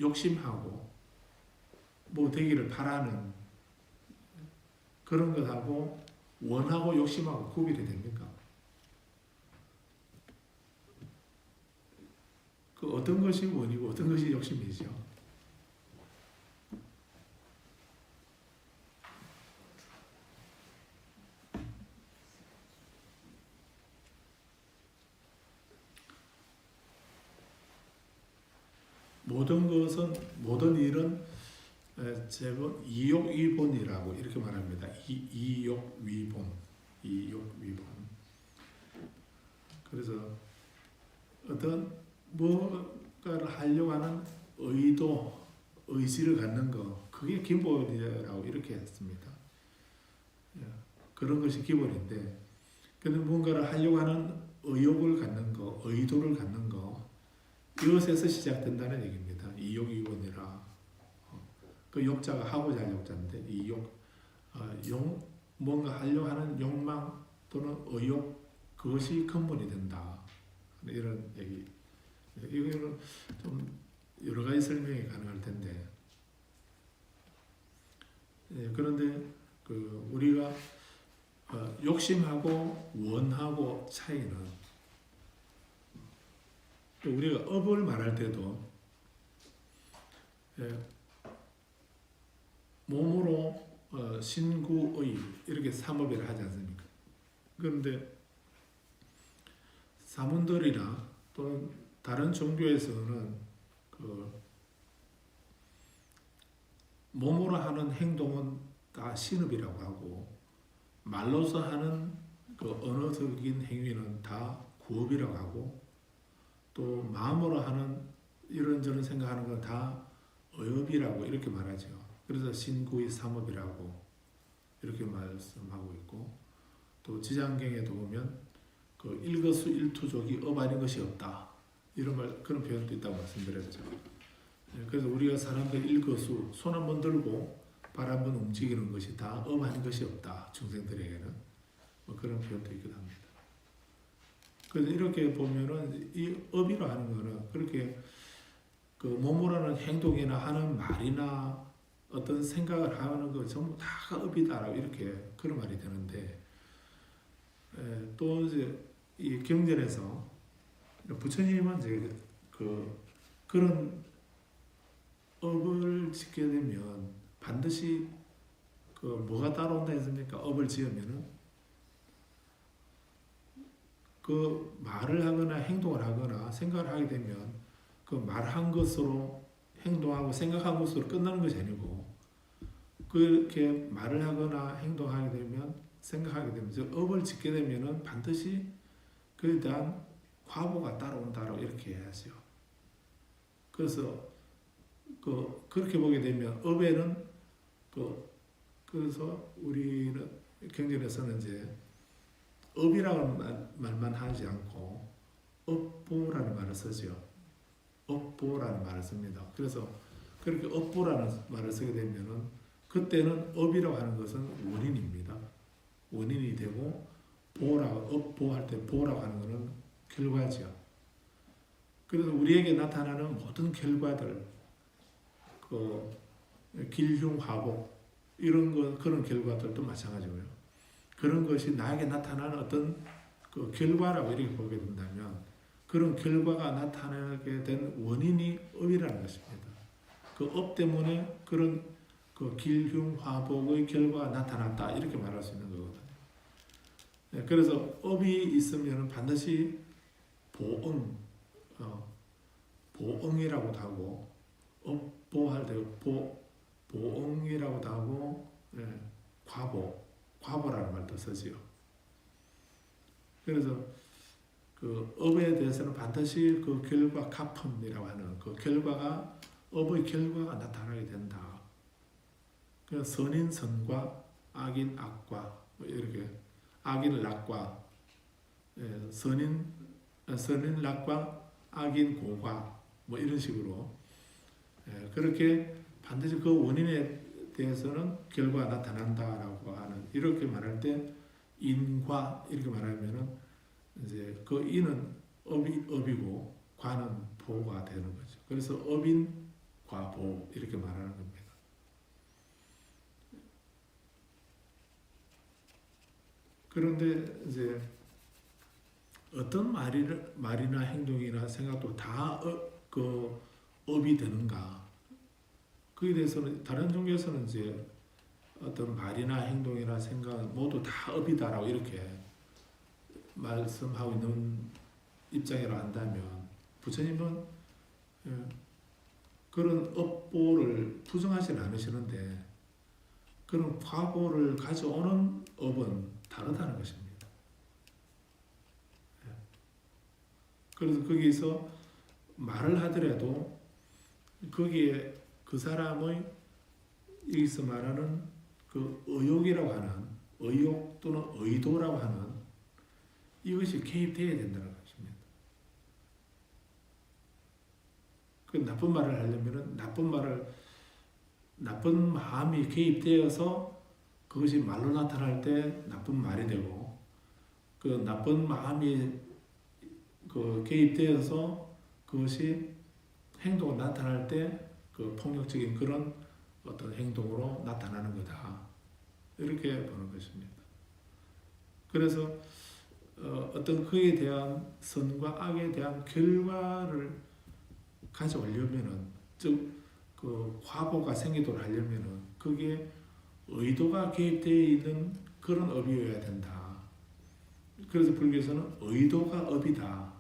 욕심하고 뭐 되기를 바라는 그런 것하고 원하고 욕심하고 구별이 됩니까? 그 어떤 것이 원이고 어떤 것이 욕심이죠? 모든 것은 모든 일은 제법 이욕위본이라고 이렇게 말합니다. 이욕위본, 이욕위본. 그래서 어떤 무엇가를 하려고 하는 의도, 의지를 갖는 거, 그게 기본이라고 이렇게 했습니다. 그런 것이 기본인데, 근데 무언가를 하려고 하는 의욕을 갖는 거, 의도를 갖는 거, 이것에서 시작된다는 얘기입니다. 이욕이원이라. 그 욕자가 하고자 할 욕자인데, 이 뭔가 하려고 하는 욕망 또는 의욕, 그것이 근본이 된다. 이런 얘기. 이거는 좀 여러 가지 설명이 가능할 텐데, 그런데 우리가 욕심하고 원하고 차이는, 우리가 업을 말할 때도 몸으로 신구의 이렇게 삼업이라 하지 않습니까? 그런데 사문들이나 또는 다른 종교에서는 몸으로 하는 행동은 다 신업이라고 하고, 말로서 하는 언어적인 행위는 다 구업이라고 하고, 또 마음으로 하는 이런저런 생각하는 건 다 의업이라고 이렇게 말하죠. 그래서 신구의 삼업이라고 이렇게 말씀하고 있고, 또 지장경에도 보면 일거수일투족이 업 아닌 것이 없다, 이런 그런 표현도 있다고 말씀드렸죠. 그래서 우리가 사람들 일거수, 손 한번 들고 발 한번 움직이는 것이 다 업 아닌 것이 없다, 중생들에게는. 그런 표현도 있기도 합니다. 그래서 이렇게 보면은 이 업이라 하는 거는 그렇게 몸으로 하는 행동이나 하는 말이나 어떤 생각을 하는 거 전부 다 업이다라고 이렇게 그런 말이 되는데, 또 이제 이 경전에서 부처님은 이제 그런 업을 짓게 되면 반드시 뭐가 따라온다 했습니까? 업을 지으면은 말을 하거나 행동을 하거나 생각을 하게 되면 말한 것으로 행동하고 생각한 것으로 끝나는 것이 아니고, 그렇게 말을 하거나 행동하게 되면 생각하게 되면 즉 업을 짓게 되면은 반드시 그에 대한 과보가 따라온다라고 이렇게 해야죠. 그래서 그렇게 보게 되면 업에는 그래서 우리는 경전에서는 이제 업이라는 말만 하지 않고 업보라는 말을 쓰죠. 업보라는 말을 씁니다. 그래서 그렇게 업보라는 말을 쓰게 되면은 그때는 업이라고 하는 것은 원인입니다. 원인이 되고, 업보할 때 보라고 하는 것은 결과죠. 그래서 우리에게 나타나는 모든 결과들, 길흉화복 이런 그런 결과들도 마찬가지고요. 그런 것이 나에게 나타나는 어떤 결과라고 이렇게 보게 된다면, 그런 결과가 나타나게 된 원인이 업이라는 것입니다. 그 업 때문에 그런 길흉화복의 결과가 나타났다, 이렇게 말할 수 있는 거거든요. 그래서 업이 있으면 반드시 보응이라고도 하고, 업보할 때 보응이라고도 하고, 과보라는 말도 쓰지요. 그래서 업에 대해서는 반드시 결과 가품이라고 하는 결과가, 업의 결과가 나타나게 된다. 그래서 선인 선과 악인 악과 이렇게, 악인 낙과, 선인 낙과, 악인 고과 이런 식으로 그렇게 반드시 그 원인에 대해서는 결과가 나타난다라고 하는, 이렇게 말할 때 인과 이렇게 말하면은 이제 인은 업이고 과는 보가 되는 거죠. 그래서 업인 과보 이렇게 말하는 겁니다. 그런데 이제 어떤 말이나 행동이나 생각도 다 그 업이 되는가? 그에 대해서는 다른 종교에서는 이제 어떤 말이나 행동이나 생각 모두 다 업이다라고 이렇게 말씀하고 있는 입장이라 한다면 부처님은 그런 업보를 부정하지는 않으시는데 그런 과보를 가져오는 업은 다르다는 것입니다. 그래서 거기서 말을 하더라도 거기에 그 사람의 여기서 말하는 그 의욕이라고 하는 의욕 또는 의도라고 하는 이것이 개입되어야 된다는 것입니다. 그 나쁜 말을 하려면은 나쁜 마음이 개입되어서 그것이 말로 나타날 때 나쁜 말이 되고 그 나쁜 마음이 그 개입되어서 그것이 행동으로 나타날 때 그 폭력적인 그런 어떤 행동으로 나타나는 거다. 이렇게 보는 것입니다. 그래서 어떤 그에 대한 선과 악에 대한 결과를 가져오려면은 즉 그 과보가 생기도록 하려면은 그게 의도가 개입되어 있는 그런 업이어야 된다. 그래서 불교에서는 의도가 업이다.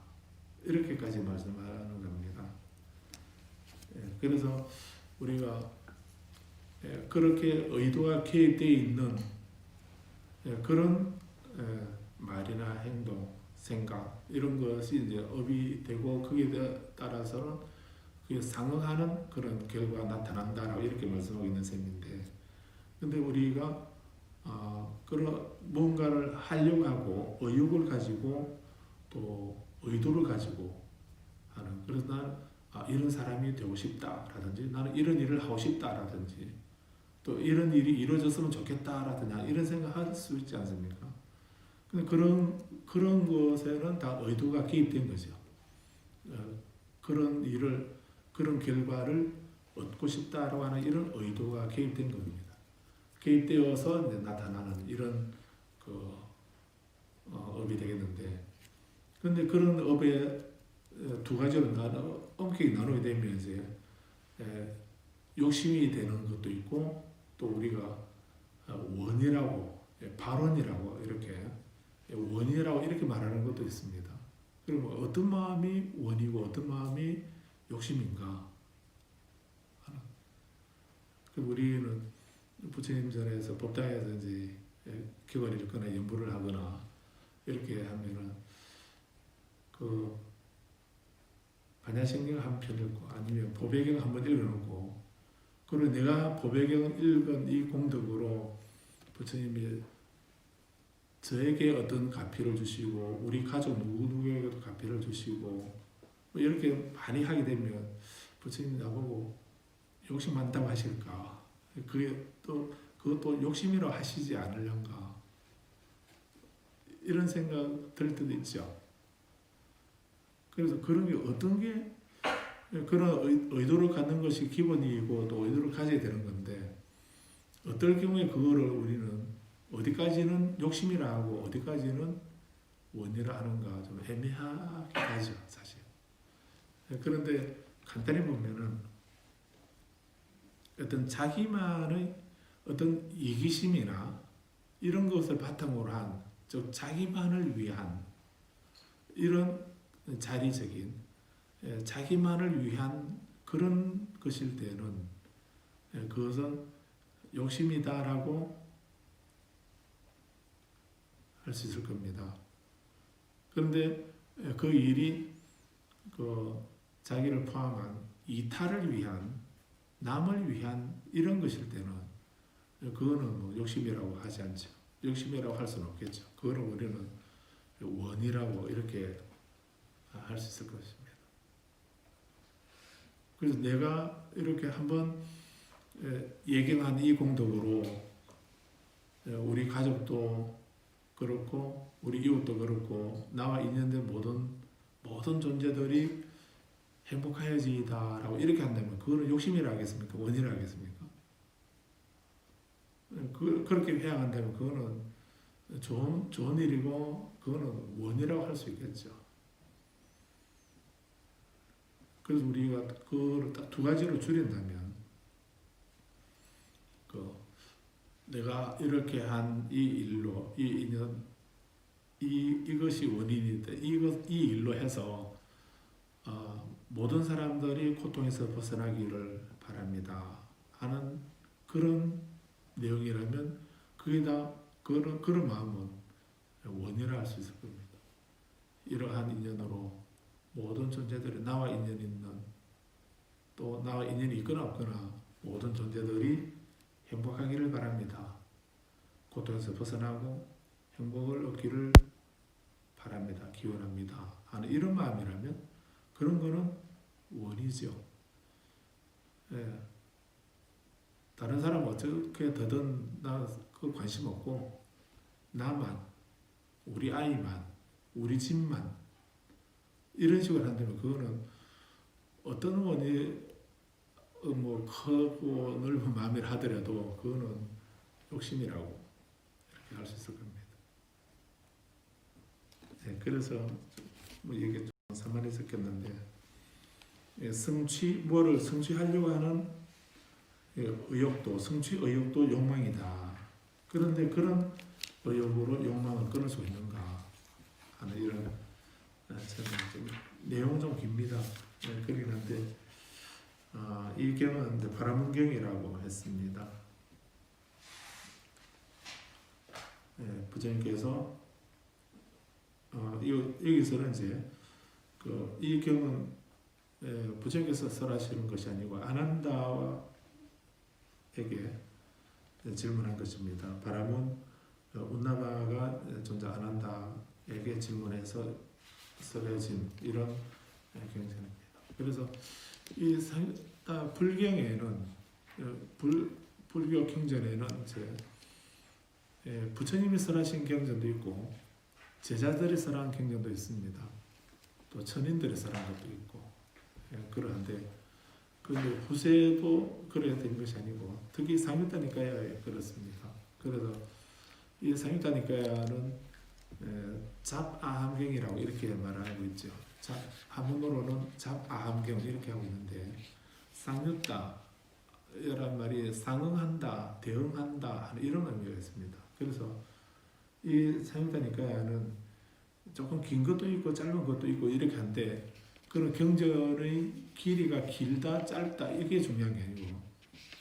이렇게까지 말씀하는 겁니다. 그래서 우리가 그렇게 의도가 개입되어 있는 그런 말이나 행동, 생각 이런 것이 이제 업이 되고 거기에 따라서는 그게 상응하는 그런 결과가 나타난다라고 이렇게 말씀하고 있는 셈인데, 근데 우리가 그런 뭔가를 하려고 하고 의욕을 가지고 또 의도를 가지고 하는, 그래서 나는 이런 사람이 되고 싶다라든지 나는 이런 일을 하고 싶다라든지 또 이런 일이 이루어졌으면 좋겠다라든지 이런 생각할 수 있지 않습니까? 근데 그런 것에는 다 의도가 개입된 거죠. 그런 일을 그런 결과를 얻고 싶다라고 하는 이런 의도가 개입된 겁니다. 개입되어서 이제 나타나는 이런 업이 되겠는데, 그런데 그런 업에 두 가지로 엄격히 나누게 되면 이제 욕심이 되는 것도 있고 또 우리가 원이라고 발원이라고 이렇게 원이라고 이렇게 말하는 것도 있습니다. 그럼 어떤 마음이 원이고 어떤 마음이 욕심인가? 우리는 부처님 전에서 법당에서 이제 기관을 읽거나 연부를 하거나 이렇게 하면은 그 반야신경 한 편 읽고 아니면 보배경 한번 읽어놓고, 그리고 내가 보배경 읽은 이 공덕으로 부처님이 저에게 어떤 가피를 주시고 우리 가족 누구누구에게도 가피를 주시고 뭐 이렇게 많이 하게 되면 부처님이 나보고 욕심 많다고 하실까? 그것도 욕심이라고 하시지 않으려는가? 이런 생각 들 때도 있죠. 그래서 그런 게 어떤 게 그런 의도를 갖는 것이 기본이고 또 의도를 가져야 되는 건데, 어떨 경우에 그거를 우리는 어디까지는 욕심이라 하고 어디까지는 원이라 하는가 좀 애매하게 하죠, 사실. 그런데 간단히 보면은 어떤 자기만의 어떤 이기심이나 이런 것을 바탕으로 한, 즉 자기만을 위한 이런 자리적인 자기만을 위한 그런 것일 때는 그것은 욕심이다라고 할 수 있을 겁니다. 그런데 그 일이 자기를 포함한 이타를 위한, 남을 위한 이런 것일 때는 그거는 뭐 욕심이라고 하지 않죠. 욕심이라고 할 수는 없겠죠. 그거는 우리는 원이라고 이렇게 할 수 있을 것입니다. 그래서 내가 이렇게 한번 예경한 이 공덕으로 우리 가족도 그렇고 우리 이웃도 그렇고 나와 인연된 모든 존재들이 행복하여지다라고 이렇게 한다면 그거는 욕심이라 하겠습니까? 원이라 하겠습니까? 그렇게 회양한다면 그거는 좋은 일이고 그거는 원이라고 할 수 있겠죠. 그래서 우리가 그걸 딱 두 가지로 줄인다면 내가 이렇게 한 이 일로 이 인연 이것이 원인이다. 이 일로 해서 모든 사람들이 고통에서 벗어나기를 바랍니다. 하는 그런 내용이라면 그게 다 그런 마음은 원이라 할 수 있을 겁니다. 이러한 인연으로 모든 존재들이 나와 인연이 있는 또 나와 인연이 있거나 없거나 모든 존재들이 행복하기를 바랍니다. 고통에서 벗어나고 행복을 얻기를 바랍니다. 기원합니다. 하는 이런 마음이라면 그런 거는 원이죠. 예. 다른 사람 어떻게 되든 나 그 관심 없고 나만 우리 아이만 우리 집만 이런 식으로 한다면 그거는 어떤 원이 뭐 크고 넓은 마음이라 하더라도 그거는 욕심이라고 이렇게 할 수 있을 겁니다. 네, 그래서 뭐 이게 좀 산만히 섞였는데 뭐를 성취하려고 하는 의욕도 성취 의욕도 욕망이다. 그런데 그런 의욕으로 욕망을 끊을 수 있는가 하는 이런 좀 내용 좀 깁니다. 네, 그러긴 한데 이 경은 바라문경이라고 했습니다. 네, 부처님께서 여기서는 이제 이 경은 부처님께서 설하시는 것이 아니고 아난다에게 질문한 것입니다. 바라문 운나바가 존재 아난다에게 질문해서 설해진 이런 경전입니다. 그래서 이 불경에는 불교 경전에는 이제 부처님이 설하신 경전도 있고 제자들이 설한 경전도 있습니다. 또 천인들이 설한 것도 있고 그러한데 근데 후세도 그래야 되는 것이 아니고 특히 상유다니까야에 그렇습니다. 그래서 이 상유다니까야는 잡아함경이라고 이렇게 말하고 있죠. 한문으로는 잡아함경 이렇게 하고 있는데 상유다란 말이 상응한다, 대응한다 하는 이런 의미가 있습니다. 그래서 이 상유다니까야는 조금 긴 것도 있고 짧은 것도 있고 이렇게 한데 그런 경전의 길이가 길다 짧다 이게 중요한 게 아니고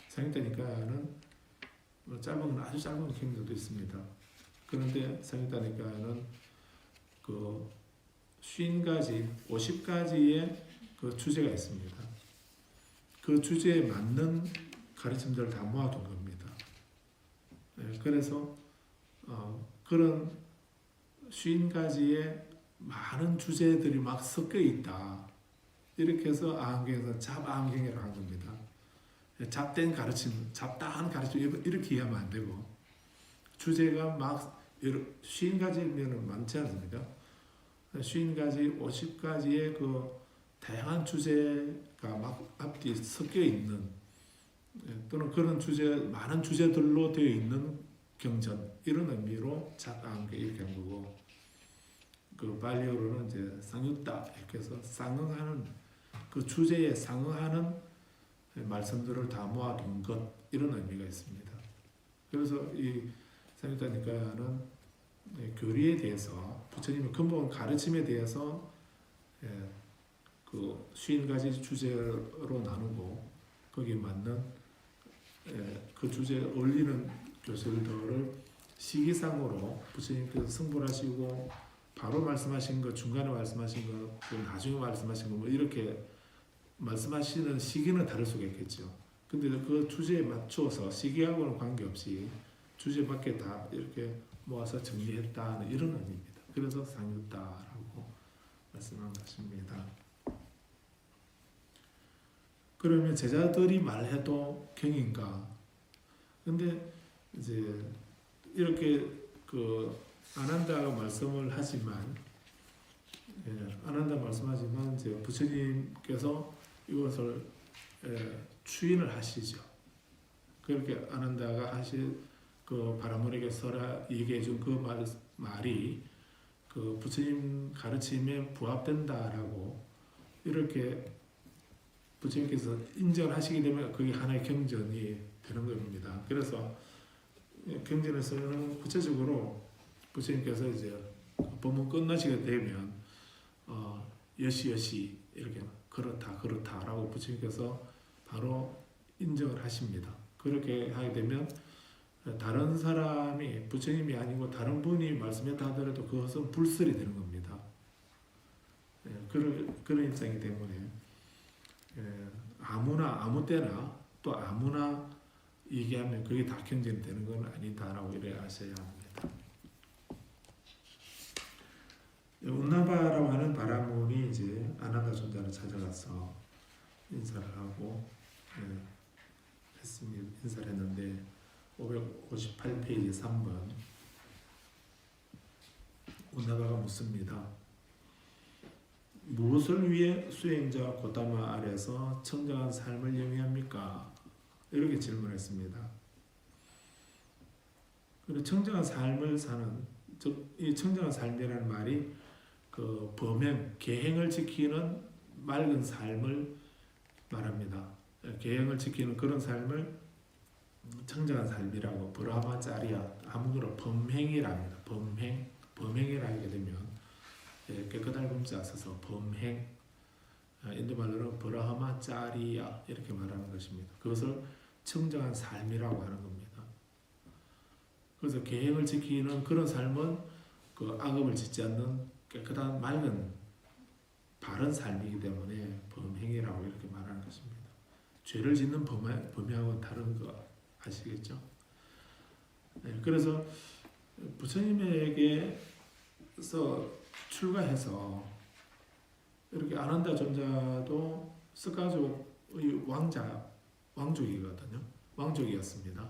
상유다니까야는 짧은 건 아주 짧은 경전도 있습니다. 그런데 상유다니까야는 50가지, 50가지의 그 주제가 있습니다. 그 주제에 맞는 가르침들을 다 모아둔 겁니다. 그래서 그런 50가지의 많은 주제들이 막 섞여 있다. 이렇게 해서 아함경에서 잡아함경이라고 한 겁니다. 잡된 가르침, 잡다한 가르침 이렇게 이해하면 안 되고 주제가 막 50가지면 많지 않습니까? 50가지, 50가지의 그 다양한 주제가 막 앞뒤 섞여 있는 또는 그런 많은 주제들로 되어 있는 경전 이런 의미로 잡아함경 이렇게 한 거고 그 발리어로는 이제 상유다 이렇게 해서 상응하는 그 주제에 상응하는 말씀들을 다 모아둔 것 이런 의미가 있습니다. 그래서 이 상유다니까는 교리에 대해서 부처님의 근본 가르침에 대해서 그 50가지 주제로 나누고 거기에 맞는 그 주제에 어울리는 교설들을 시기상으로 부처님께서 승불하시고 바로 말씀하신 것, 중간에 말씀하신 것, 나중에 말씀하신 것, 뭐 이렇게 말씀하시는 시기는 다를 수가 있겠죠. 근데 그 주제에 맞춰서 시기하고는 관계없이 주제 밖에 다 이렇게 모아서 정리했다는 이런 의미입니다. 그래서 상유다라고 말씀한 것입니다. 그러면 제자들이 말해도 경인가? 근데 이제 이렇게 아난다가 말씀을 하지만 아난다 말씀하지만 이제 부처님께서 이것을 추인을 하시죠. 그렇게 아난다가 하실 그 바라물에게 서라 얘기해 준 그 말이 그 부처님 가르침에 부합된다라고 이렇게 부처님께서 인정하시게 되면 그게 하나의 경전이 되는 겁니다. 그래서 경전에서는 구체적으로 부처님께서 이제 법문 끝나시게 되면 여시 이렇게 그렇다라고 부처님께서 바로 인정을 하십니다. 그렇게 하게 되면 다른 사람이 부처님이 아니고 다른 분이 말씀했다 하더라도 그것은 불설이 되는 겁니다. 그런 입장이기 때문에 아무나 아무 때나 또 아무나 얘기하면 그게 다 경전이 되는 건 아니다라고 이래 아셔야 합니다. 운나바라고 하는 바라문이 이제 아난다 존자를 찾아가서 인사를 하고 했습니다. 인사를 했는데 558페이지 3번 운나바가 묻습니다. 무엇을 위해 수행자 고타마 아래서 청정한 삶을 영위합니까? 이렇게 질문했습니다. 그리고 청정한 삶을 사는, 즉 이 청정한 삶이라는 말이 그 범행, 계행을 지키는 맑은 삶을 말합니다. 계행을 지키는 그런 삶을 청정한 삶이라고 브라마짜리야 한문으로 범행이랍니다. 범행이라 하게 되면 깨끗한 금자 써서 범행, 인도말로는 브라마짜리야 이렇게 말하는 것입니다. 그것을 청정한 삶이라고 하는 겁니다. 그래서 계행을 지키는 그런 삶은 그 악업을 짓지 않는 깨끗한 맑은 바른 삶이기 때문에 범행이라고 이렇게 말하는 것입니다. 죄를 짓는 범행하고는 다른 거 아시겠죠? 그래서 부처님에게서 출가해서 이렇게 아난다 존자도 스가족의 왕족이거든요. 왕족이었습니다.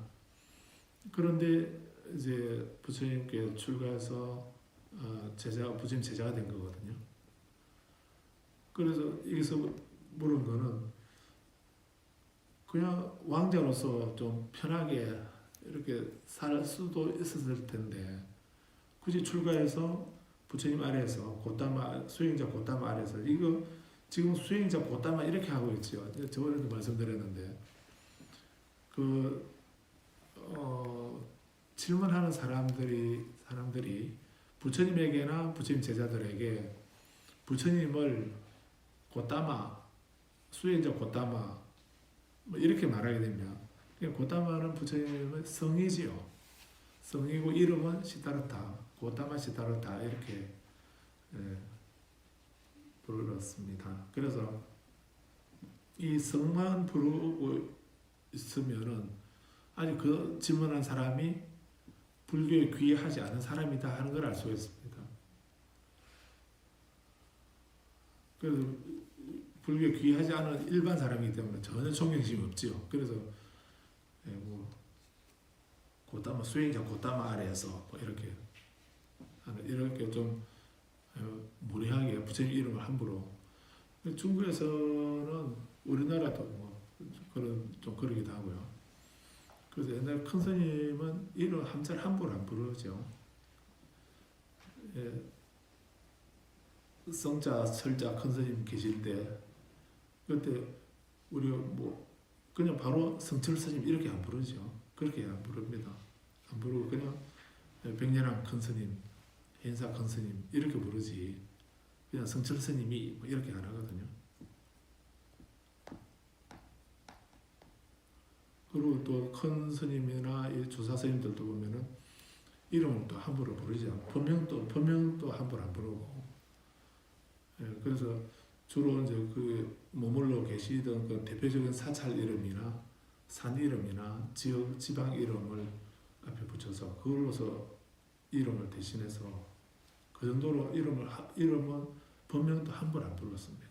그런데 이제 부처님께 출가해서 부처님 제자가 된 거거든요. 그래서 여기서 물은 거는 그냥 왕자로서 좀 편하게 이렇게 살 수도 있었을 텐데 굳이 출가해서 부처님 아래에서 고타마 수행자 고타마 아래에서 이거 지금 수행자 고타마 이렇게 하고 있죠. 저번에도 말씀드렸는데 질문하는 사람들이 부처님에게나 부처님 제자들에게 부처님을 고타마 수행자 고타마 뭐 이렇게 말하게 되면 고타마는 부처님의 성이지요. 성이고 이름은 시타르타, 고타마 시타르타 이렇게 불렀습니다. 그래서 이 성만 부르고 있으면은 아니 그 질문한 사람이 불교에 귀하지 않은 사람이다 하는 걸 알 수가 있습니다. 그래서 불교에 귀하지 않은 일반 사람이기 때문에 전혀 존경심이 없지요. 그래서 뭐 고타마 수행자 고타마 아래에서 뭐 이렇게 좀 무례하게 부처님 이름을 함부로 중국에서는 우리나라도 뭐 좀 그러기도 하고요. 그래서 옛날 큰 스님은 이름 한자를 함부로 안 부르죠. 성자, 설자 큰 스님 계실 때 그때 우리가 뭐 그냥 바로 성철 스님 이렇게 안 부르죠. 그렇게 안 부릅니다. 안 부르고 그냥 백년왕 큰 스님, 현사 큰 스님 이렇게 부르지 그냥 성철 스님이 뭐 이렇게 안 하거든요. 그리고 또 큰 스님이나 이 조사 스님들도 보면은 이름을 또 함부로 부르지 않고 본명도 함부로 안 부르고 그래서 주로 이제 그 머물러 계시던 그 대표적인 사찰 이름이나 산 이름이나 지역 지방 이름을 앞에 붙여서 그걸로서 이름을 대신해서 그 정도로 이름은 본명도 함부로 안 불렀습니다.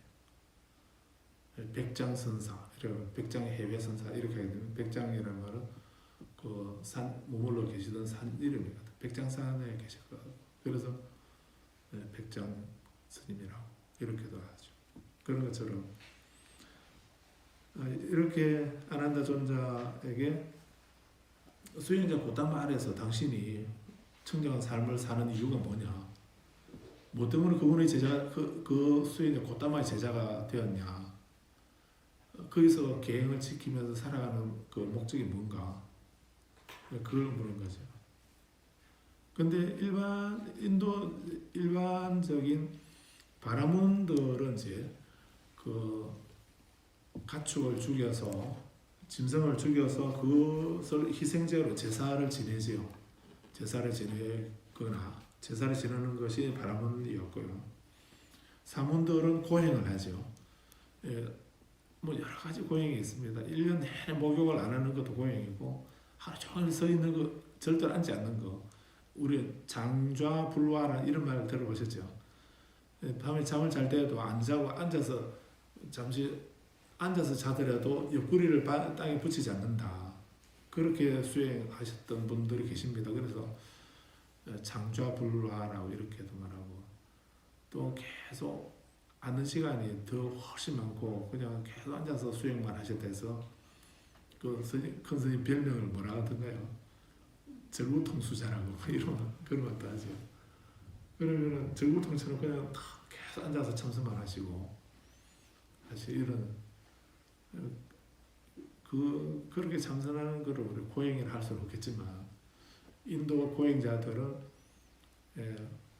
백장선사, 백장 해외선사 이렇게 하게 되면 백장이라는 말은 그 산 머물러 계시던 산 이름이거든. 백장산에 계셨거든. 그래서 백장 스님이라고 이렇게도 하죠. 그런 것처럼 이렇게 아난다 존자에게 수행자 고담 아래서 당신이 청정한 삶을 사는 이유가 뭐냐? 뭐 때문에 그분의 제자 그 수행자 고담의 제자가 되었냐? 거기서 계행을 지키면서 살아가는 그 목적이 뭔가? 그걸 물은 거죠. 근데 일반적인 바라문들은 이제 그 가축을 죽여서 짐승을 죽여서 그것을 희생제로 제사를 지내지요. 제사를 지내거나 제사를 지내는 것이 바라문이었고요. 사문들은 고행을 하죠. 예, 뭐 여러 가지 고행이 있습니다. 1년 내내 목욕을 안 하는 것도 고행이고 하루 종일 서 있는 거 절대로 앉지 않는 거. 우리 장좌불화라는 이런 말 들어보셨죠? 예, 밤에 잠을 잘 때도 안 자고 앉아서 잠시 앉아서 자더라도 옆구리를 땅에 붙이지 않는다. 그렇게 수행하셨던 분들이 계십니다. 그래서 장좌불화라고 이렇게도 말하고 또 계속 앉는 시간이 더 훨씬 많고 그냥 계속 앉아서 수행만 하셨다 해서 그 큰 스님 별명을 뭐라 하던가요? 절구통수자라고 이런 그런 것도 하죠. 그러면 절구통처럼 그냥 계속 앉아서 참선만 하시고 사실 이런 그렇게 참선하는 거를 우리 고행을 할 수는 없겠지만 인도 고행자들은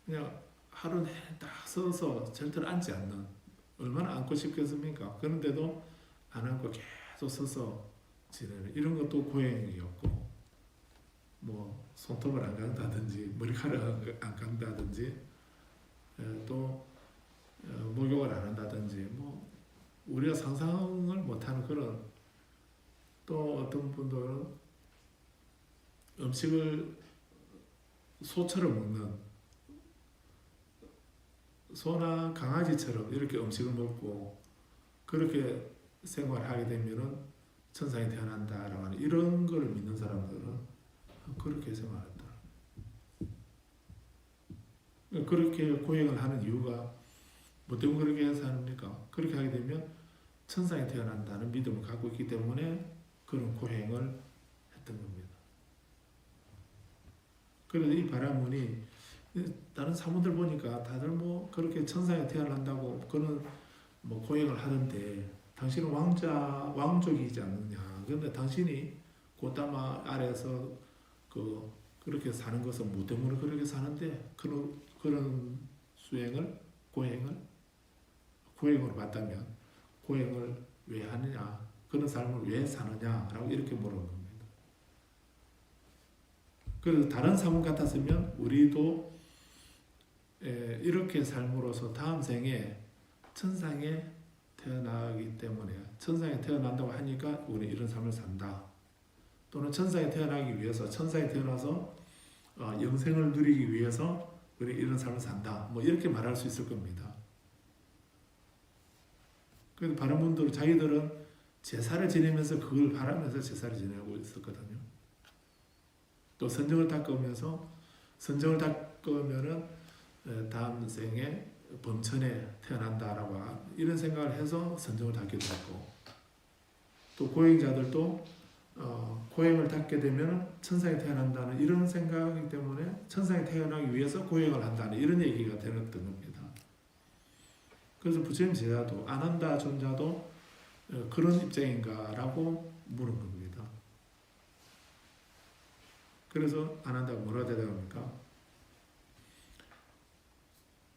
그냥 하루 내내 딱 서서 절대로 앉지 않는 얼마나 앉고 싶겠습니까? 그런데도 안 앉고 계속 서서 지내는 이런 것도 고행이었고 뭐 손톱을 안 간다든지 머리카락 안 간다든지 또 목욕을 안 한다든지 뭐 우리가 상상을 못하는 그런 또 어떤 분들은 음식을 소처럼 먹는 소나 강아지처럼 이렇게 음식을 먹고 그렇게 생활하게 되면은 천상에 태어난다라고 하는 이런 걸 믿는 사람들은 그렇게 생활한다. 그렇게 고행을 하는 이유가 뭐 때문에 그렇게 해서 합니까? 그렇게 하게 되면 천상에 태어난다는 믿음을 갖고 있기 때문에 그런 고행을 했던 겁니다. 그래서 이 바라문이 다른 사문들 보니까 다들 뭐 그렇게 천상에 태어난다고 그런 뭐 고행을 하는데 당신은 왕족이지 않느냐. 그런데 당신이 고다마 아래에서 그렇게 사는 것은 뭐 때문에 그렇게 사는데 그런 수행을 고행으로 봤다면 고행을 왜 하느냐, 그런 삶을 왜 사느냐라고 이렇게 물은 겁니다. 그래서 다른 사문 같았으면 우리도 이렇게 삶으로서 다음 생에 천상에 태어나기 때문에 천상에 태어난다고 하니까 우리 이런 삶을 산다. 또는 천상에 태어나기 위해서 천상에 태어나서 영생을 누리기 위해서 우리 이런 삶을 산다. 뭐 이렇게 말할 수 있을 겁니다. 그래서 바른 분들은 자기들은 제사를 지내면서 그걸 바라면서 제사를 지내고 있었거든요. 또 선정을 닦으면서 선정을 닦으면은 다음 생에 범천에 태어난다라고 이런 생각을 해서 선정을 닦기도 했고 또 고행자들도 고행을 닦게 되면 천상에 태어난다는 이런 생각이기 때문에 천상에 태어나기 위해서 고행을 한다는 이런 얘기가 되었던 겁니다. 그래서 부처님 제자도 아난다 존자도 그런 입장인가라고 물은 겁니다. 그래서 아난다가 뭐라 대답합니까?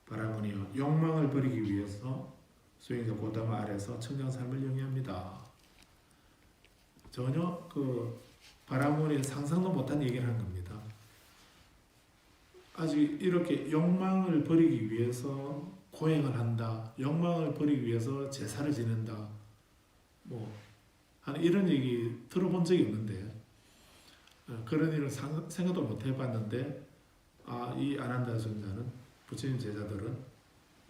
바라문이여 욕망을 버리기 위해서 수행자 고다마 아래서 청정 삶을 영위합니다. 전혀 그 바라문이 상상도 못한 얘기를 한 겁니다. 아직 이렇게 욕망을 버리기 위해서 고행을 한다, 욕망을 버리기 위해서 제사를 지낸다, 뭐 하는 이런 얘기 들어본 적이 없는데 그런 일을 생각도 못 해봤는데 이 아난다 존자는 부처님 제자들은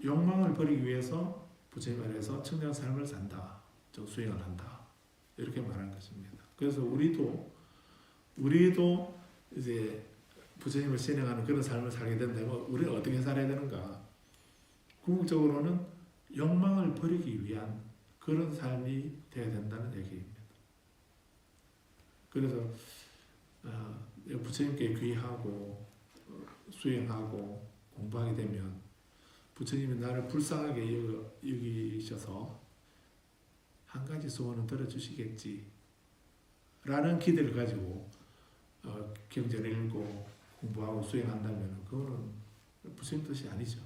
욕망을 버리기 위해서 부처님 아래에서 청정 삶을 산다, 즉 수행을 한다 이렇게 말하는 것입니다. 그래서 우리도 이제 부처님을 신행하는 그런 삶을 살게 된다면 우리는 어떻게 살아야 되는가? 궁극적으로는 욕망을 버리기 위한 그런 삶이 되어야 된다는 얘기입니다. 그래서 부처님께 귀하고 수행하고 공부하게 되면 부처님이 나를 불쌍하게 여기셔서 한 가지 소원은 들어주시겠지 라는 기대를 가지고 경전을 읽고 공부하고 수행한다면 그거는 부처님 뜻이 아니죠.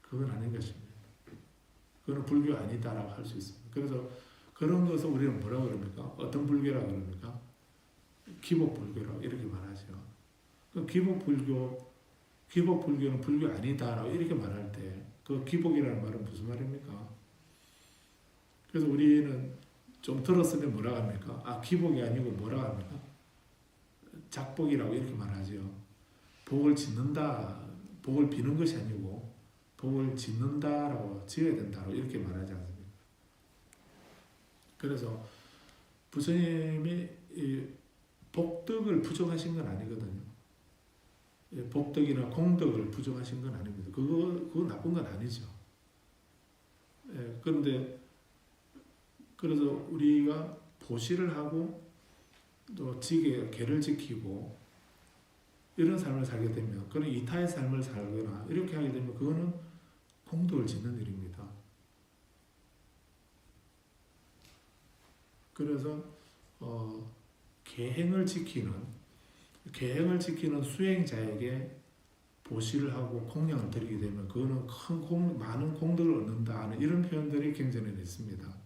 그건 아닌 것입니다. 그건 불교 아니다라고 할 수 있습니다. 그래서 그런 것을 우리는 뭐라고 그럽니까? 어떤 불교라고 그럽니까? 기복불교라고 이렇게 말하죠. 그 기복불교는 불교 아니다라고 이렇게 말할 때 그 기복이라는 말은 무슨 말입니까? 그래서 우리는 좀 들었으면 뭐라고 합니까? 아, 기복이 아니고 뭐라고 합니까? 작복이라고 이렇게 말하죠. 복을 짓는다, 복을 비는 것이 아니고 복을 짓는다라고 지어야 된다고 이렇게 말하지 않습니까? 그래서 부처님이 이 복덕을 부정하신 건 아니거든요. 복덕이나 공덕을 부정하신 건 아닙니다. 그거 나쁜 건 아니죠. 그런데 그래서 우리가 보시를 하고 또 계를 지키고 이런 삶을 살게 되면, 그런 이타의 삶을 살거나 이렇게 하게 되면 그거는 공덕을 짓는 일입니다. 그래서 계행을 지키는 수행자에게 보시를 하고 공양을 드리게 되면 그거는 많은 공덕을 얻는다 하는 이런 표현들이 경전에 있습니다.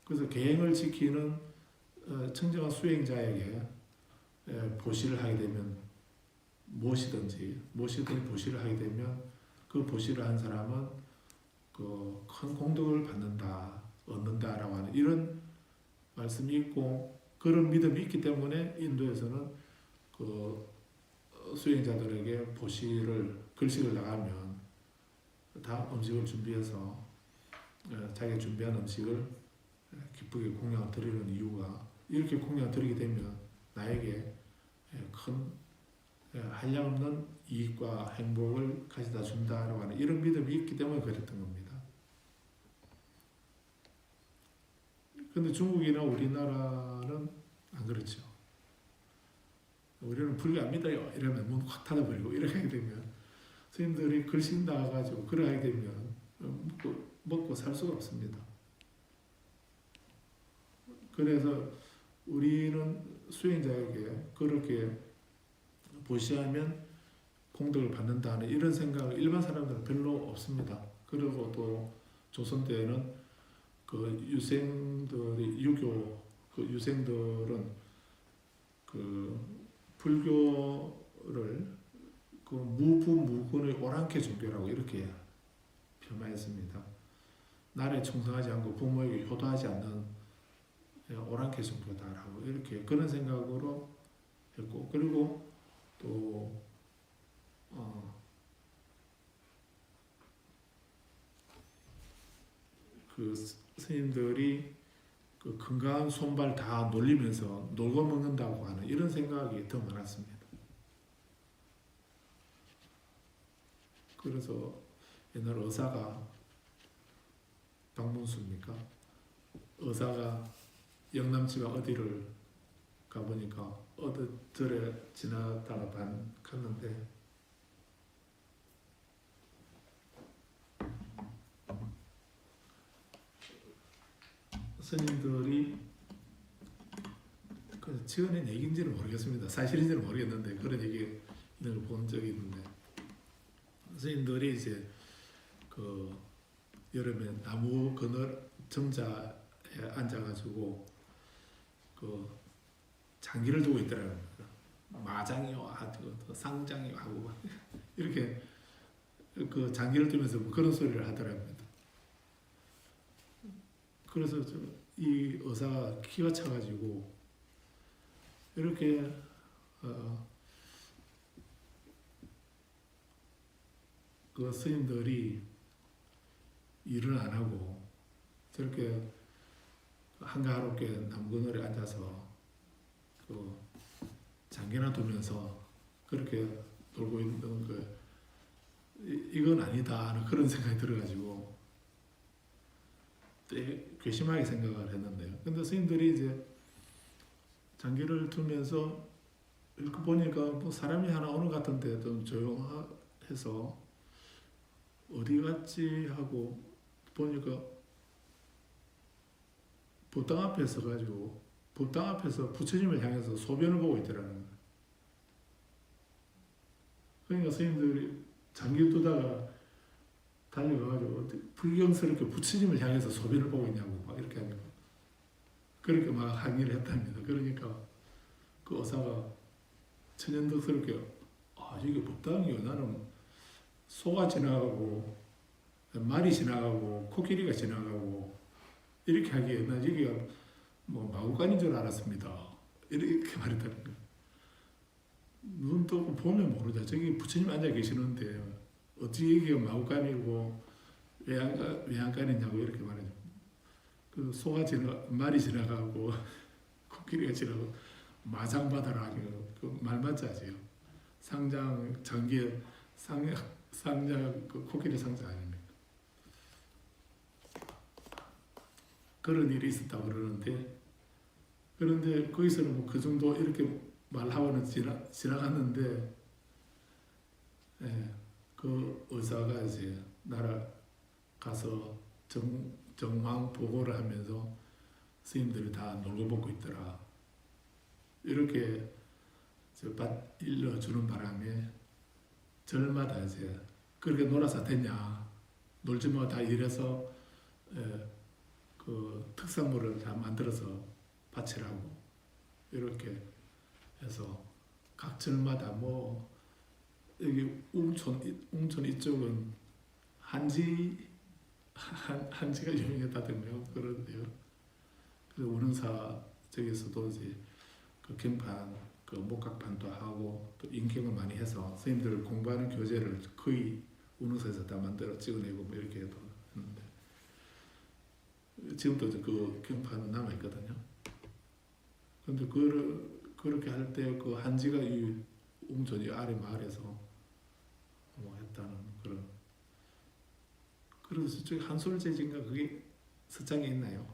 그래서 계행을 지키는 청정한 수행자에게 보시를 하게 되면 무엇이든지 보시를 하게 되면 그 보시를 한 사람은 그 큰 공덕을 얻는다라고 하는 이런 말씀이 있고, 그런 믿음이 있기 때문에 인도에서는 그 수행자들에게 글식을 나가면 다 음식을 준비해서 자기가 준비한 음식을 기쁘게 공양을 드리는 이유가, 이렇게 공양을 드리게 되면 나에게 큰 한량없는 이익과 행복을 가져다 준다라고 하는 이런 믿음이 있기 때문에 그랬던 겁니다. 근데 중국이나 우리나라는 안 그렇죠. 우리는 불교 안 믿어요 이러면 문 확 닫아버리고 이렇게 하게 되면, 스님들이 글씩 나와가지고 그렇게 하게 되면 먹고 살 수가 없습니다. 그래서 우리는 수행자에게 그렇게 보시하면 공덕을 받는다는 이런 생각을 일반 사람들은 별로 없습니다. 그리고 또 조선 때에는 그 유생들이 유생들은 그 불교를 그 무부무근의 오랑캐 종교라고 이렇게 폄하했습니다. 나라에 충성하지 않고 부모에게 효도하지 않는 오랑캐 종교다라고 이렇게 그런 생각으로 했고, 그리고 또 그 스님들이 그 건강한 손발 다 놀리면서 놀고 먹는다고 하는 이런 생각이 더 많았습니다. 그래서 옛날 의사가 박문수입니까? 의사가 영남지방 어디를 가보니까 어느 절에 지나다가 갔는데 스님들이 그 지어낸 얘기인지는 모르겠습니다. 사실인지는 모르겠는데 그런 얘기 있는 걸 본 적이 있는데, 스님들이 이제 그 여름에 나무 그늘 정자에 앉아가지고 그 장기를 두고 있더라고요. 마장이요, 상장이요 하고 이렇게 그 장기를 두면서 뭐 그런 소리를 하더라고요. 그래서 이 의사가 키가 차가지고 이렇게 그 스님들이 일을 안 하고 저렇게 한가롭게 나무그늘에 앉아서 그 장기나 두면서 그렇게 놀고 있는 그 이건 아니다 하는 그런 생각이 들어가지고 되게 괘씸하게 생각을 했는데요. 근데 스님들이 이제 장기를 두면서 이렇게 보니까 뭐 사람이 하나 오는 것 같은데 좀 조용해서 어디 갔지 하고 보니까 법당 앞에 서가지고 법당 앞에서 부처님을 향해서 소변을 보고 있더라는 거예요. 그러니까 스님들이 장기 두다가 달려가가지고 불경스럽게 부처님을 향해서 소변을 보고 있냐고 막 이렇게 하니까 그렇게 막 항의를 했답니다. 그러니까 그 의사가 천연덕스럽게 이게 법당이요. 나는 소가 지나가고 말이 지나가고 코끼리가 지나가고 이렇게 하기에 난 여기가 뭐 마구간인 줄 알았습니다. 이렇게 말했다는 거예요. 눈 뜨고 보면 모르죠. 저기 부처님 앉아 계시는데 어찌 여기가 마구간이고 외양간이냐고 이렇게 말해요. 그 소가 말이 지나가고 코끼리가 지나가고 마장바다라 하니까 그 말 맞지 아세요? 상장 전기에 상장 그 코끼리 상장 아닙니까? 그런 일이 있었다고 그러는데 그런데 거기서는 뭐 그 정도 이렇게 말하고는 지나갔는데 그 의사가 이제 가서 정황 보고를 하면서 스님들이 다 놀고 먹고 있더라. 이렇게 밭 일러주는 바람에 절마다 이제 그렇게 놀아서 됐냐 놀지 뭐 다 이래서 그 특산물을 다 만들어서 바치라고 이렇게 해서 각 절마다 뭐 여기 웅촌 이쪽은 한지가 유명했다던가요. 그런데요. 그래서 운흥사 쪽에서도 이제 그 경판, 그 목각판도 하고 또 인경을 많이 해서 선생님들 공부하는 교재를 거의 운흥사에서 다 만들어 찍어내고 뭐 이렇게 해도 했는데 지금도 그 경판은 남아 있거든요. 그런데 그렇게 할 때 그 한지가 이 웅촌이 아래 마을에서 뭐 했다는 그런. 그래서 저기 한솔제지인가 그게 서장에 있나요?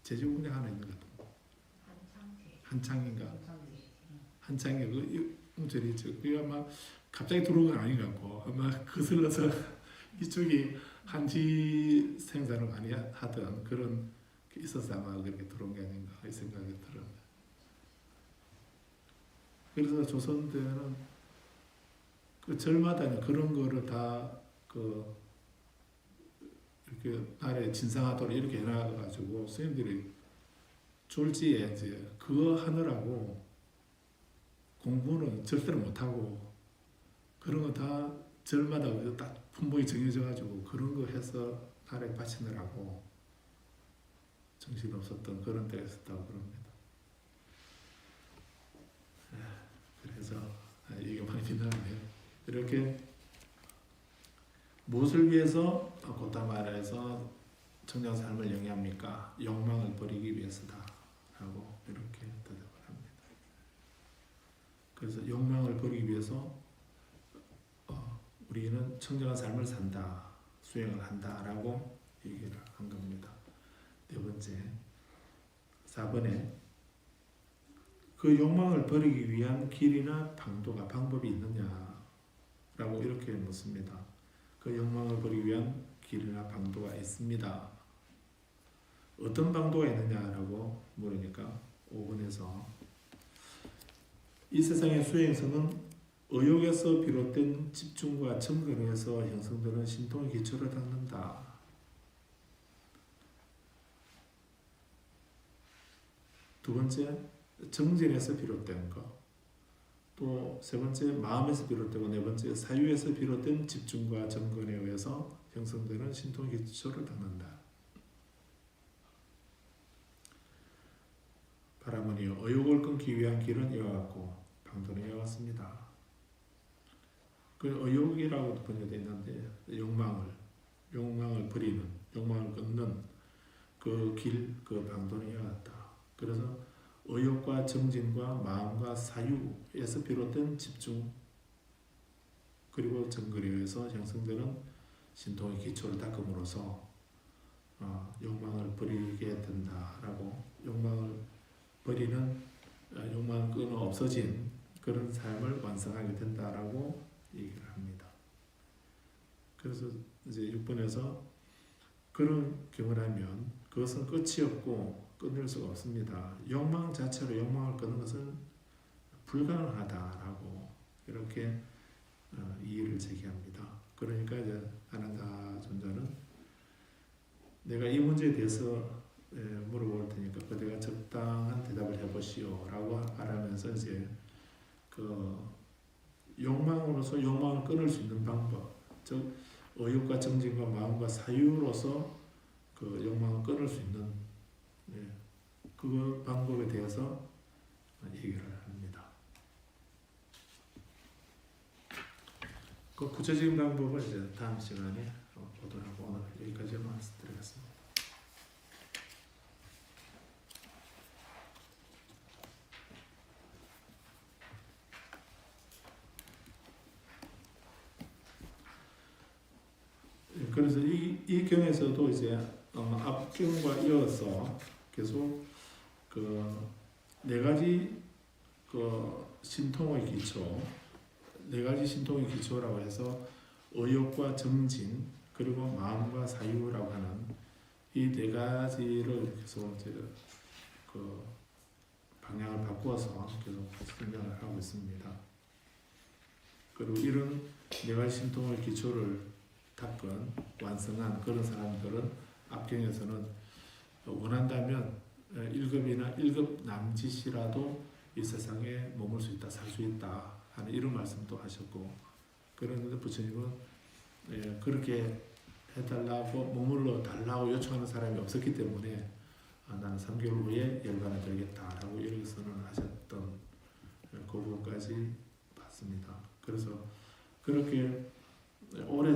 제주궁에 하나 있는 것 같아요. 한창인가? 한창에 그 웅촌이 있죠. 그게 아마 갑자기 들어온 건 아닌 것 같고 아마 거슬러서 이쪽이 한지 생산을 많이 하던 그런 게 있어서 아마 그렇게 들어온 게 아닌가 이 생각이 들어요. 그래서 조선 때는 그 절마다 그런 거를 다 그 이렇게 나라에 진상하도록 이렇게 해놔가지고 스님들이 졸지에 이제 그거 하느라고 공부는 절대로 못하고 그런 거 다 절마다 딱 품목이 정해져가지고 그런 거 해서 나라에 바치느라고 정신없었던 그런 때가 있었다고 그럽니다. 그래서 이게 많이 빛나는데요. 이렇게 무엇을 위해서 고타마라에서 청정 삶을 영위합니까? 욕망을 버리기 위해서다 라고 이렇게 대답을 합니다. 그래서 욕망을 버리기 위해서 우리는 청정한 삶을 산다, 수행을 한다 라고 얘기를 한 겁니다. 네 번째, 4번에 그 욕망을 버리기 위한 길이나 방법이 있느냐 라고 이렇게 묻습니다. 그 욕망을 버리기 위한 길이나 방도가 있습니다. 어떤 방도가 있느냐라고 물으니까 5번에서 이 세상의 수행성은 의욕에서 비롯된 집중과 점근에서 형성되는 신통의 기초를 닦는다. 두 번째, 정진에서 비롯된 것. 또 세 번째, 마음에서 비롯되고 네 번째, 사유에서 비롯된 집중과 점근에 의해서 형성되는 신통의 기초를 닦는다. 바라머니여, 의욕을 끊기 위한 길은 이와 같고 방도는 이와 같습니다. 그 의욕이라고 번역되어 있는데 욕망을 버리는, 욕망을 끊는 그 길, 그 방도는 이와 같다. 그래서 의욕과 정진과 마음과 사유에서 비롯된 집중, 그리고 정거리에서 형성되는 신통의 기초를 닦음으로써 욕망을 버리게 된다라고, 욕망을 버리는, 욕망 끊어 없어진 그런 삶을 완성하게 된다라고 얘기를 합니다. 그래서 이제 6번에서 그런 경우라면 그것은 끝이 없고 끊을 수가 없습니다. 욕망 자체로 욕망을 끊는 것은 불가능하다라고 이렇게 이의를 제기합니다. 그러니까 이제 아난다 존자는 내가 이 문제에 대해서 물어볼 테니까 그대가 적당한 대답을 해보시오라고 말하면서 이제 그 욕망으로서 욕망을 끊을 수 있는 방법, 즉 의욕과 정진과 마음과 사유로서 그 욕망을 끊을 수 있는 그 방법에 대해서 얘기를 합니다. 그 구체적인 방법은 이제 다음 시간에 보도록 하고 오늘 여기까지 말씀드리겠습니다. 그래서 이 경에서도 이제 앞경과 이어서 계속 그 네 가지 그 신통의 기초, 네 가지 신통의 기초라고 해서 의욕과 정진 그리고 마음과 사유라고 하는 이 네 가지를 계속 이제 그 방향을 바꾸어서 계속 설명을 하고 있습니다. 그리고 이런 네 가지 신통의 기초를 닦은 완성한 그런 사람들은 앞경에서는 원한다면 1급이나 1급 남짓이라도 이 세상에 머물 수 있다, 살 수 있다 하는 이런 말씀도 하셨고, 그런데 부처님은 그렇게 해달라고 머물러 달라고 요청하는 사람이 없었기 때문에 나는 3개월 후에 열반에 들겠다라고 이렇게 선언하셨던 그 부분까지 봤습니다. 그래서 그렇게 오래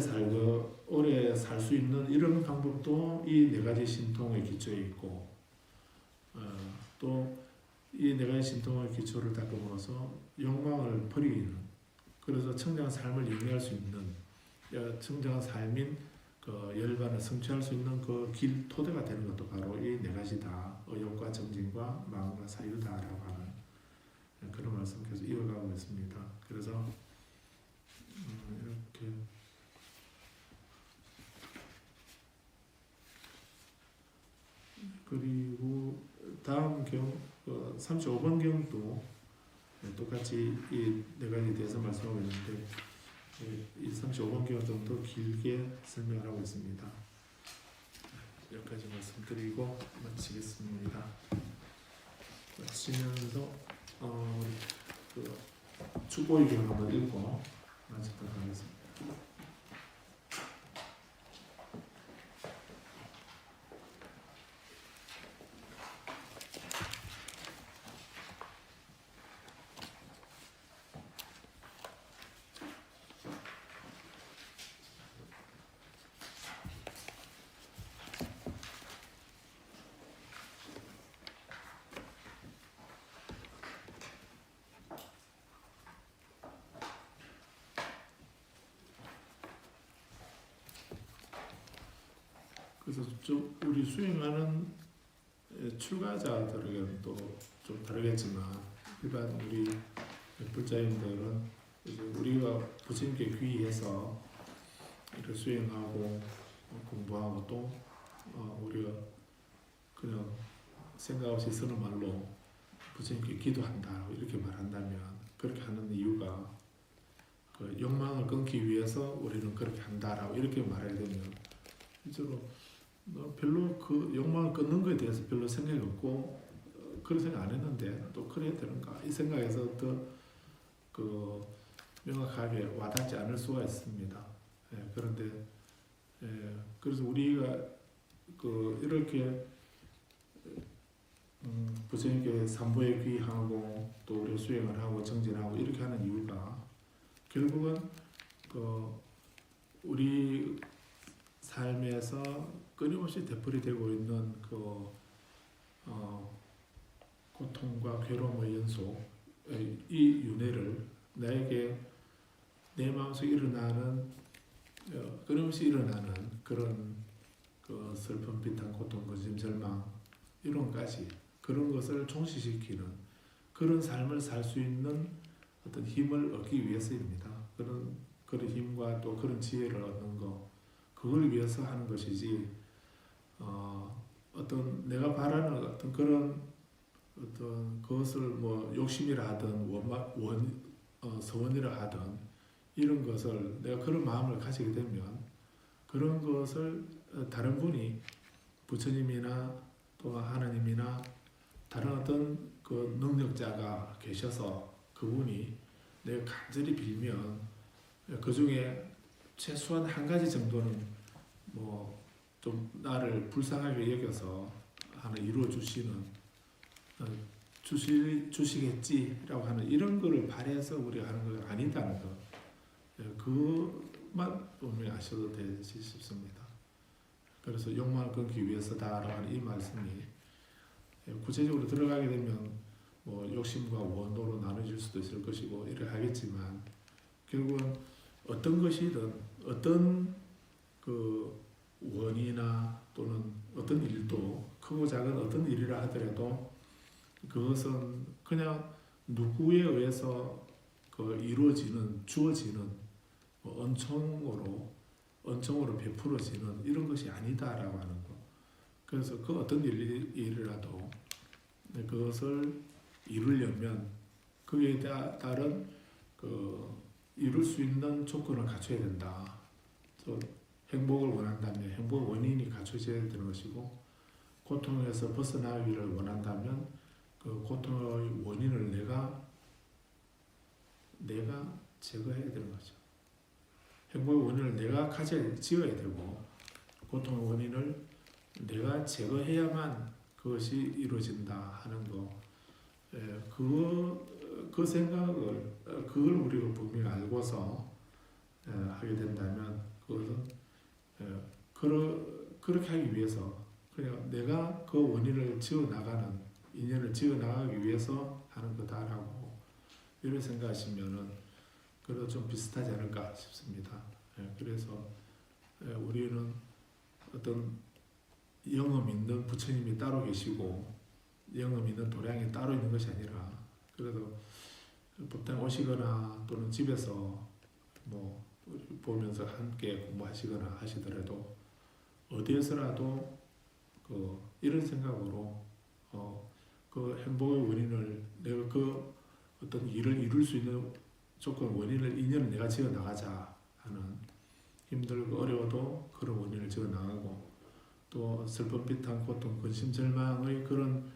살 수 있는 이런 방법도 이 네 가지 신통의 기초에 있고, 또 이 네 가지 신통의 기초를 닦음으로써 욕망을 버리는, 그래서 청정한 삶을 영위할 수 있는, 청정한 삶인 그 열반을 성취할 수 있는 그 길 토대가 되는 것도 바로 이 네 가지다. 의욕과 정진과 마음과 사유다라고 하는 그런 말씀 계속 이어가고 있습니다. 그래서 이렇게 그리고 다음 경 35번 경도 똑같이 이 네 가지에 대해서 말씀하고 있는데 이 35번 경은 좀 더 길게 설명을 하고 있습니다. 여기까지 말씀드리고 마치겠습니다. 마치면서 그 축보의 경 한번 읽고 마치도록 하겠습니다. 그래서 좀 우리 수행하는 출가자들에게는 또 좀 다르겠지만 일반 우리 불자님들은 이제 우리가 부처님께 귀의해서 이렇게 수행하고 공부하고 또 우리가 그냥 생각 없이 쓰는 말로 부처님께 기도한다 이렇게 말한다면, 그렇게 하는 이유가 그 욕망을 끊기 위해서 우리는 그렇게 한다라고 이렇게 말하게 되면 실제로 별로 그 욕망을 끊는 것에 대해서 별로 생각이 없고 그런 생각 안 했는데 또 그래야 되는가 이 생각에서 더 그 명확하게 와닿지 않을 수가 있습니다. 그런데 그래서 우리가 그 이렇게 부처님께 삼보에 귀의하고 또 우리 수행을 하고 정진하고 이렇게 하는 이유가 결국은 그 우리 삶에서 끊임없이 되풀이되고 있는 그 고통과 괴로움의 연속, 이 윤회를 내 내 마음속에 일어나는 끊임없이 일어나는 그런 그 슬픔, 비탄, 고통, 근심, 절망 이런 것까지 그런 것을 종식시키는 그런 삶을 살 수 있는 어떤 힘을 얻기 위해서입니다. 그런 힘과 또 그런 지혜를 얻는 거 그걸 위해서 하는 것이지 어떤 내가 바라는 어떤 그런 어떤 그것을 뭐 욕심이라 하든 서원이라 하든 이런 것을 내가 그런 마음을 가지게 되면 그런 것을 다른 분이 부처님이나 또 하나님이나 다른 어떤 그 능력자가 계셔서 그분이 내가 간절히 빌면 그 중에 최소한 한 가지 정도는 뭐 좀 나를 불쌍하게 여겨서 하나 이루어 주시는 주시겠지라고 하는 이런 거를 바래서 우리가 하는 거 아니다는 거 그것만 분명하셔도 되지 싶습니다. 그래서 욕망을 끊기 위해서다라고 하는 이 말씀이 구체적으로 들어가게 되면 뭐 욕심과 원도로 나눠질 수도 있을 것이고 이래 하겠지만 결국은 어떤 것이든 어떤 그 원이나 또는 어떤 일도 크고 작은 어떤 일이라 하더라도 그것은 그냥 누구에 의해서 그 이루어지는 주어지는 뭐 언총으로 베풀어지는 이런 것이 아니다라고 하는 거. 그래서 그 어떤 일이라도 그것을 이루려면 그에 따른 그 이룰 수 있는 조건을 갖춰야 된다. 또 행복을 원한다면 행복 원인이 갖춰져야 되는 것이고 고통에서 벗어나기를 원한다면 그 고통의 원인을 내가 제거해야 되는 거죠. 행복의 원인을 내가 지어야 되고 고통의 원인을 내가 제거해야만 그것이 이루어진다 하는 거. 그 생각을 그걸 우리가 분명히 알고서 하게 된다면 그것은 그렇게 하기 위해서 그냥 내가 그 원인을 지어나가는 인연을 지어나가기 위해서 하는 거다라고 이렇게 생각하시면은 그래도 좀 비슷하지 않을까 싶습니다. 그래서 우리는 어떤 영험 있는 부처님이 따로 계시고 영험 있는 도량이 따로 있는 것이 아니라 그래도 보통 오시거나 또는 집에서 뭐 보면서 함께 공부하시거나 하시더라도 어디에서라도 이런 생각으로 그 행복의 원인을 내가 그 어떤 일을 이룰 수 있는 조건 인연을 내가 지어 나가자 하는 힘들고 어려워도 그런 원인을 지어 나가고 또 슬픔, 비탄, 고통, 근심, 절망의 그런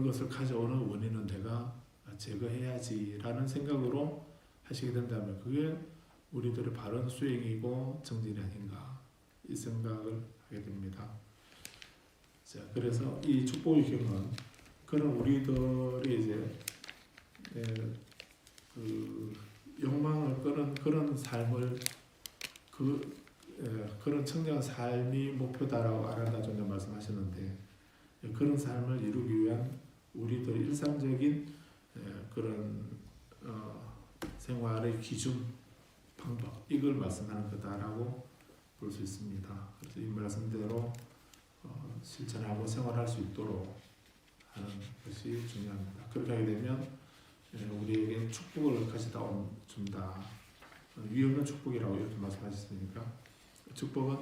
것을 가져오는 원인은 내가 제거해야지라는 생각으로 하시게 된다면 그게 우리들의 바른 수행이고 정진이 아닌가 이 생각을 하게 됩니다. 자, 그래서 이 축복의 경은 그런 우리들이 이제 그 욕망을 끄는 그런 삶을 그런 청정한 삶이 목표다라고 아란다존자 말씀하셨는데 그런 삶을 이루기 위한 우리들 일상적인 그런 생활의 기준, 방법 이걸 말씀하는 거다라고 볼 수 있습니다. 그래서 이 말씀대로 실천하고 생활할 수 있도록 하는 것이 중요합니다. 그렇게 하게 되면 우리에게 축복을 가져다 준다. 위없는 축복이라고 이렇게 말씀하셨으니까 축복은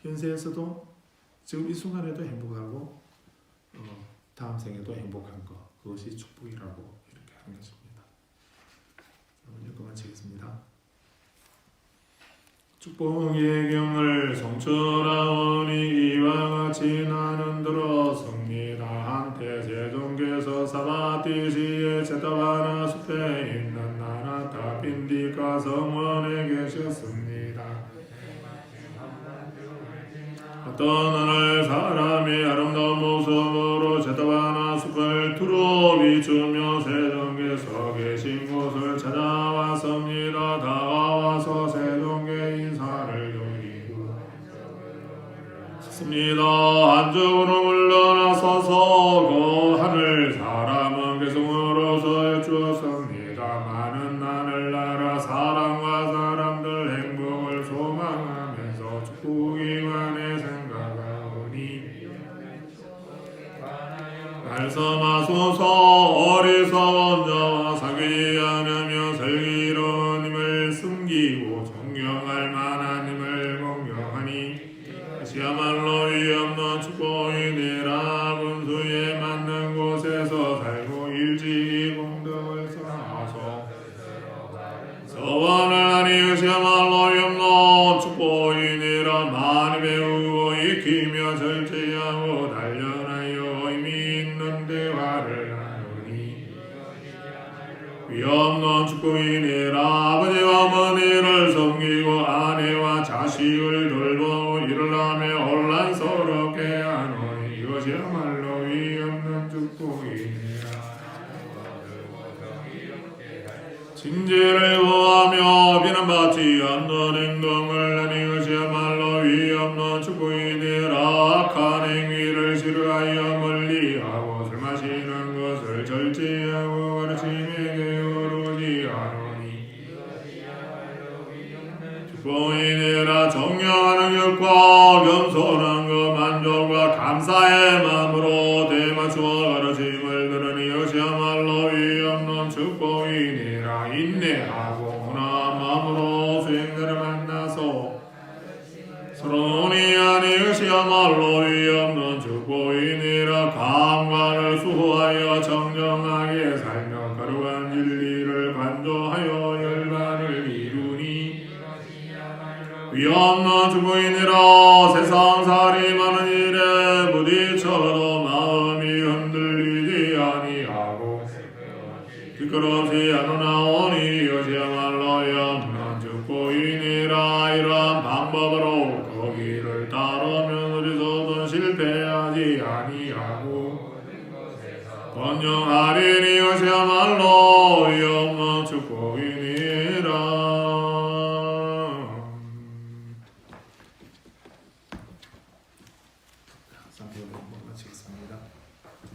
현세에서도 지금 이 순간에도 행복하고 다음 생에도 행복한 것 그것이 축복이라고 이렇게 하는 것입니다. 그만 치겠습니다. 축복의 경을 성천하오니 이와 같이 나는 들었습니다. 한때 세종께서 사바티시의 제타바나 숲에 있는 나나타 빈디카 성원에 계셨습니다. 어떤 하늘 사람이 아름다운 모습으로 제타바나 숲을 두루 비추며 세종께서 계신 곳을 찾아왔습니다. 다가와서 세종께 인사를 드리고 습니다. 안쪽으로 물러나서서 그 하늘 사람은 계속으로서 해주었습니다. 많은 하늘나라 일을 숨기고 존경할 만한 힘을 공경하니 이것이야말로 위없는 축복이니라. 분수에 맞는 곳에서 살고 일찍이 공덕을 쌓아서 서원을 하니 이것이야말로 위없는 축복이니라. 많이 배우고 익히며 절제하고 단련하여 의미 있는 대화를 나누니 위없는 축복이니라. 아버지와 어머니를 섬기고 아내와 자식을 돌보고 일을 하며 혼란스럽게 하노니 이것이야말로 위없는 축복이니라. 징계를 구하며 비난받지 않는 행동을 하니 이것이야말로 위없는 축복이니라. 악한 행위를 싫어하여 멀리하고 술 마시는 것을 절제하고 가르침에 게으르지 않으니 축복이니라. 존경하는 것과 겸손한 것 만족과 감사의 마음으로 대맞추어 가르침을 들으니 이것이야말로 위없는 축복이니라. 인내하고 온화한 마음으로 수행자를 만나서 서로니 아니 이것이야말로 위없는 축복이니라. 강관을 수호하여 정정하게 살며 거룩한 진리를 간조하여 열반을 이루니 위없는 축복이니라. 세상살이 많은 일에 부딪혀도 마음이 흔들리지 아니하고 시끄럽지 않으나오니 이것이야말로 위없는 축복이니라. 이러한 방법으로 그 길을 따르면 어디서든 실패하지 아니하고 번영하리니 이것이야말로 위없는